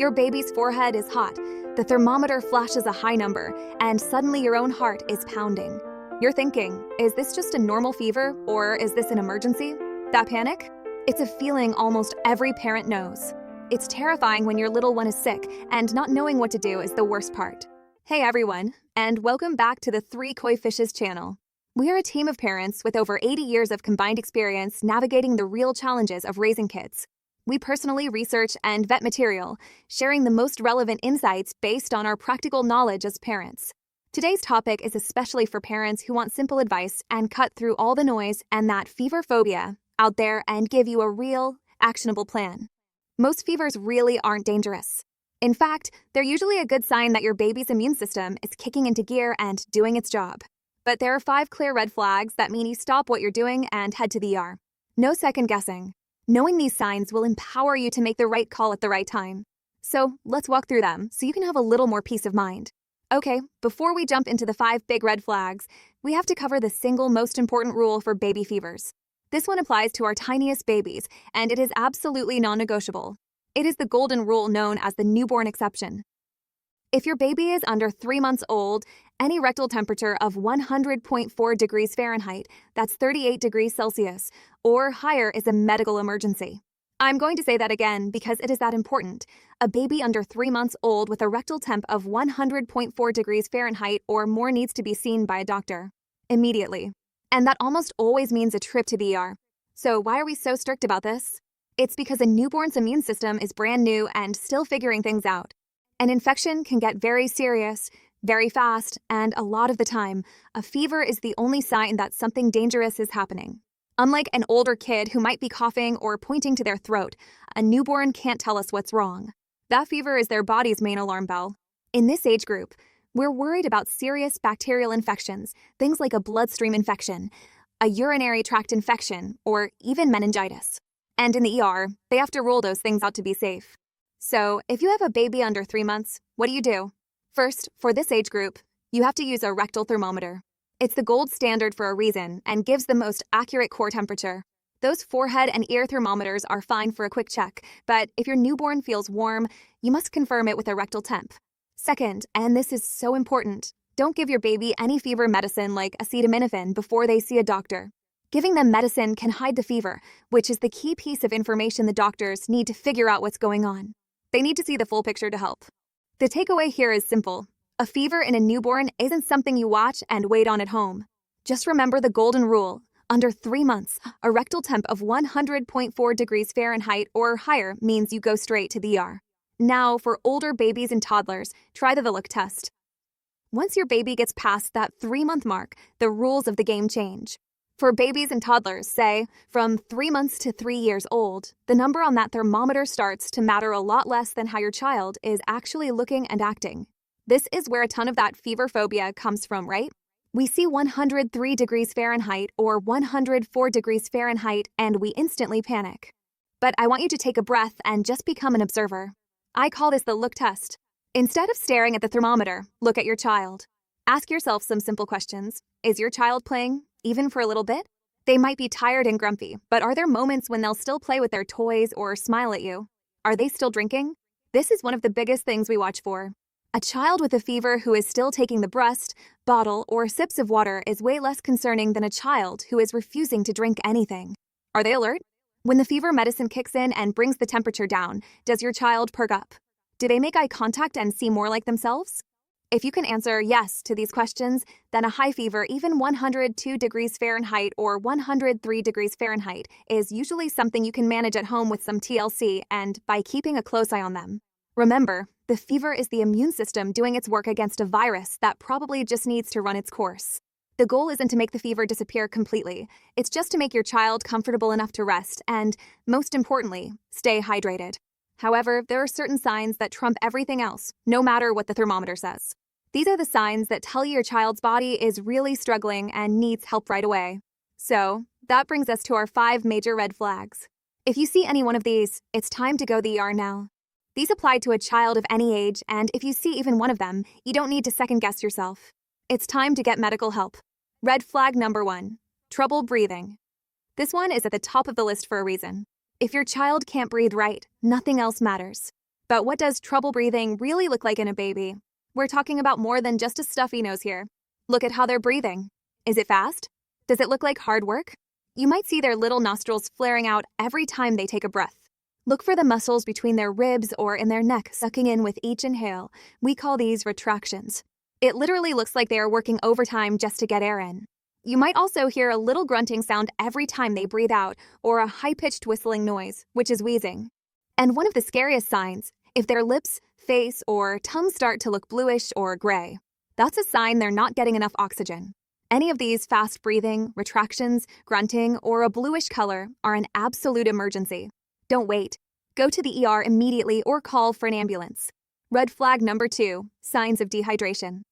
Your baby's forehead is hot, the thermometer flashes a high number, and suddenly your own heart is pounding. You're thinking, is this just a normal fever, or is this an emergency? That panic? It's a feeling almost every parent knows. It's terrifying when your little one is sick, and not knowing what to do is the worst part. Hey everyone, and welcome back to the Three Koi Fishes channel. We are a team of parents with over 80 years of combined experience navigating the real challenges of raising kids. We personally research and vet material, sharing the most relevant insights based on our practical knowledge as parents. Today's topic is especially for parents who want simple advice and cut through all the noise and that fever phobia out there and give you a real, actionable plan. Most fevers really aren't dangerous. In fact, they're usually a good sign that your baby's immune system is kicking into gear and doing its job. But there are 5 clear red flags that mean you stop what you're doing and head to the ER. No second guessing. Knowing these signs will empower you to make the right call at the right time. So let's walk through them so you can have a little more peace of mind. Okay, before we jump into the 5 big red flags, we have to cover the single most important rule for baby fevers. This one applies to our tiniest babies, and it is absolutely non-negotiable. It is the golden rule known as the newborn exception. If your baby is under 3 months old, any rectal temperature of 100.4 degrees Fahrenheit, that's 38 degrees Celsius, or higher is a medical emergency. I'm going to say that again because it is that important. A baby under 3 months old with a rectal temp of 100.4 degrees Fahrenheit or more needs to be seen by a doctor immediately. And that almost always means a trip to the ER. So why are we so strict about this? It's because a newborn's immune system is brand new and still figuring things out. An infection can get very serious, very fast, and a lot of the time, a fever is the only sign that something dangerous is happening. Unlike an older kid who might be coughing or pointing to their throat, a newborn can't tell us what's wrong. That fever is their body's main alarm bell. In this age group, we're worried about serious bacterial infections, things like a bloodstream infection, a urinary tract infection, or even meningitis. And in the ER, they have to rule those things out to be safe. So, if you have a baby under 3 months, what do you do? First, for this age group, you have to use a rectal thermometer. It's the gold standard for a reason and gives the most accurate core temperature. Those forehead and ear thermometers are fine for a quick check, but if your newborn feels warm, you must confirm it with a rectal temp. Second, and this is so important, don't give your baby any fever medicine like acetaminophen before they see a doctor. Giving them medicine can hide the fever, which is the key piece of information the doctors need to figure out what's going on. They need to see the full picture to help. The takeaway here is simple. A fever in a newborn isn't something you watch and wait on at home. Just remember the golden rule. Under 3 months, a rectal temp of 100.4 degrees Fahrenheit or higher means you go straight to the ER. Now, for older babies and toddlers, try the look test. Once your baby gets past that 3-month mark, the rules of the game change. For babies and toddlers, say, from 3 months to 3 years old, the number on that thermometer starts to matter a lot less than how your child is actually looking and acting. This is where a ton of that fever phobia comes from, right? We see 103 degrees Fahrenheit or 104 degrees Fahrenheit and we instantly panic. But I want you to take a breath and just become an observer. I call this the look test. Instead of staring at the thermometer, look at your child. Ask yourself some simple questions. Is your child playing, even for a little bit? They might be tired and grumpy, but are there moments when they'll still play with their toys or smile at you? Are they still drinking? This is one of the biggest things we watch for. A child with a fever who is still taking the breast, bottle, or sips of water is way less concerning than a child who is refusing to drink anything. Are they alert? When the fever medicine kicks in and brings the temperature down, does your child perk up? Do they make eye contact and see more like themselves? If you can answer yes to these questions, then a high fever, even 102 degrees Fahrenheit or 103 degrees Fahrenheit, is usually something you can manage at home with some TLC and by keeping a close eye on them. Remember, the fever is the immune system doing its work against a virus that probably just needs to run its course. The goal isn't to make the fever disappear completely. It's just to make your child comfortable enough to rest and, most importantly, stay hydrated. However, there are certain signs that trump everything else, no matter what the thermometer says. These are the signs that tell you your child's body is really struggling and needs help right away. So, that brings us to our 5 major red flags. If you see any one of these, it's time to go to the ER now. These apply to a child of any age, and if you see even one of them, you don't need to second-guess yourself. It's time to get medical help. Red flag number 1, trouble breathing. This one is at the top of the list for a reason. If your child can't breathe right, nothing else matters. But what does trouble breathing really look like in a baby? We're talking about more than just a stuffy nose here. Look at how they're breathing. Is it fast? Does it look like hard work? You might see their little nostrils flaring out every time they take a breath. Look for the muscles between their ribs or in their neck sucking in with each inhale. We call these retractions. It literally looks like they are working overtime just to get air in. You might also hear a little grunting sound every time they breathe out, or a high-pitched whistling noise, which is wheezing. And one of the scariest signs, if their lips, face, or tongue start to look bluish or gray, that's a sign they're not getting enough oxygen. Any of these fast breathing, retractions, grunting, or a bluish color are an absolute emergency. Don't wait. Go to the ER immediately or call for an ambulance. Red flag number 2, signs of dehydration.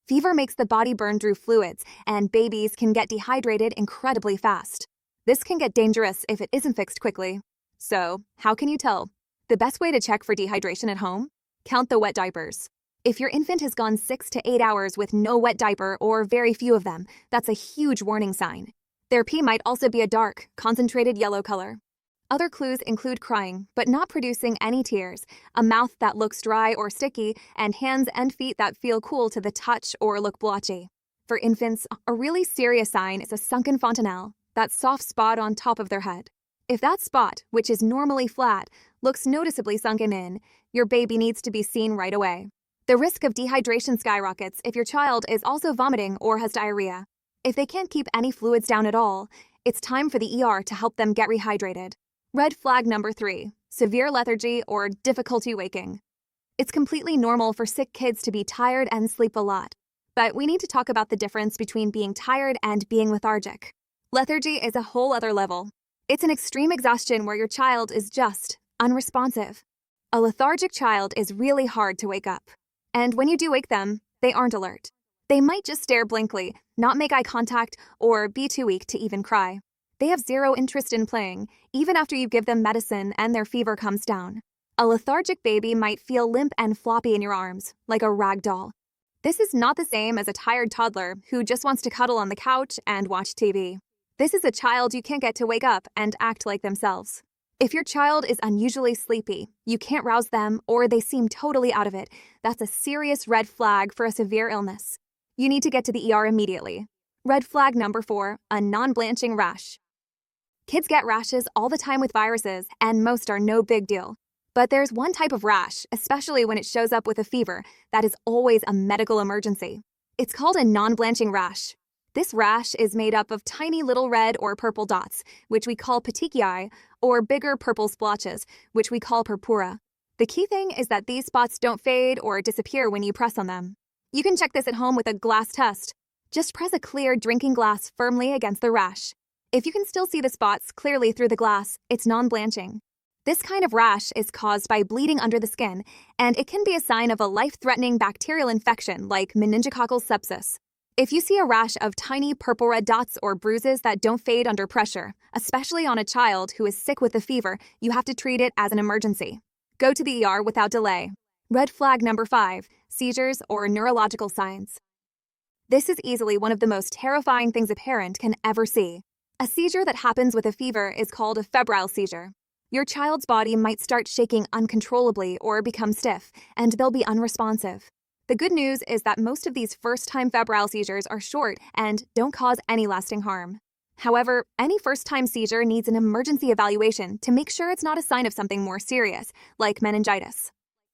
Fever makes the body burn through fluids, and babies can get dehydrated incredibly fast. This can get dangerous if it isn't fixed quickly. So, how can you tell? The best way to check for dehydration at home? Count the wet diapers. If your infant has gone 6 to 8 hours with no wet diaper or very few of them, that's a huge warning sign. Their pee might also be a dark, concentrated yellow color. Other clues include crying, but not producing any tears, a mouth that looks dry or sticky, and hands and feet that feel cool to the touch or look blotchy. For infants, a really serious sign is a sunken fontanelle, that soft spot on top of their head. If that spot, which is normally flat, looks noticeably sunken in, your baby needs to be seen right away. The risk of dehydration skyrockets if your child is also vomiting or has diarrhea. If they can't keep any fluids down at all, it's time for the ER to help them get rehydrated. Red flag number 3, severe lethargy or difficulty waking. It's completely normal for sick kids to be tired and sleep a lot. But we need to talk about the difference between being tired and being lethargic. Lethargy is a whole other level. It's an extreme exhaustion where your child is just unresponsive. A lethargic child is really hard to wake up. And when you do wake them, they aren't alert. They might just stare blankly, not make eye contact, or be too weak to even cry. They have zero interest in playing, even after you give them medicine and their fever comes down. A lethargic baby might feel limp and floppy in your arms, like a rag doll. This is not the same as a tired toddler who just wants to cuddle on the couch and watch TV. This is a child you can't get to wake up and act like themselves. If your child is unusually sleepy, you can't rouse them, or they seem totally out of it, that's a serious red flag for a severe illness. You need to get to the ER immediately. Red flag number 4, a non-blanching rash. Kids get rashes all the time with viruses, and most are no big deal. But there's one type of rash, especially when it shows up with a fever, that is always a medical emergency. It's called a non-blanching rash. This rash is made up of tiny little red or purple dots, which we call petechiae, or bigger purple splotches, which we call purpura. The key thing is that these spots don't fade or disappear when you press on them. You can check this at home with a glass test. Just press a clear drinking glass firmly against the rash. If you can still see the spots clearly through the glass, it's non-blanching. This kind of rash is caused by bleeding under the skin, and it can be a sign of a life-threatening bacterial infection like meningococcal sepsis. If you see a rash of tiny purple-red dots or bruises that don't fade under pressure, especially on a child who is sick with a fever, you have to treat it as an emergency. Go to the ER without delay. Red flag number 5, seizures or neurological signs. This is easily one of the most terrifying things a parent can ever see. A seizure that happens with a fever is called a febrile seizure. Your child's body might start shaking uncontrollably or become stiff, and they'll be unresponsive. The good news is that most of these first-time febrile seizures are short and don't cause any lasting harm. However, any first-time seizure needs an emergency evaluation to make sure it's not a sign of something more serious, like meningitis.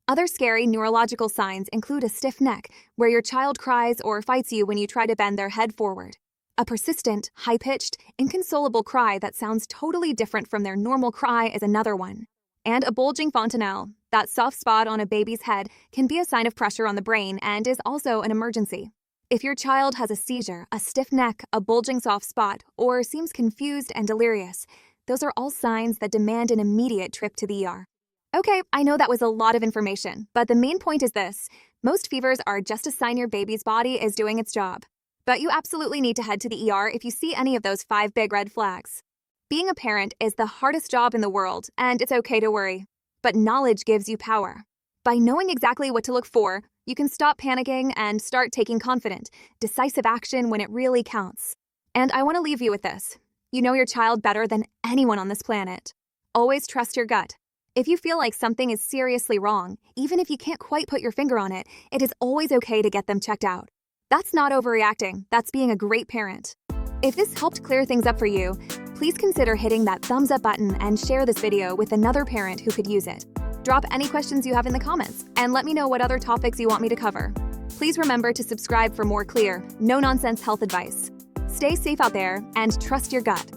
Other scary neurological signs include a stiff neck, where your child cries or fights you when you try to bend their head forward. A persistent, high-pitched, inconsolable cry that sounds totally different from their normal cry is another one. And a bulging fontanelle, that soft spot on a baby's head, can be a sign of pressure on the brain and is also an emergency. If your child has a seizure, a stiff neck, a bulging soft spot, or seems confused and delirious, those are all signs that demand an immediate trip to the ER. Okay, I know that was a lot of information, but the main point is this. Most fevers are just a sign your baby's body is doing its job. But you absolutely need to head to the ER if you see any of those 5 big red flags. Being a parent is the hardest job in the world, and it's okay to worry. But knowledge gives you power. By knowing exactly what to look for, you can stop panicking and start taking confident, decisive action when it really counts. And I want to leave you with this. You know your child better than anyone on this planet. Always trust your gut. If you feel like something is seriously wrong, even if you can't quite put your finger on it, it is always okay to get them checked out. That's not overreacting, that's being a great parent. If this helped clear things up for you, please consider hitting that thumbs up button and share this video with another parent who could use it. Drop any questions you have in the comments and let me know what other topics you want me to cover. Please remember to subscribe for more clear, no-nonsense health advice. Stay safe out there and trust your gut.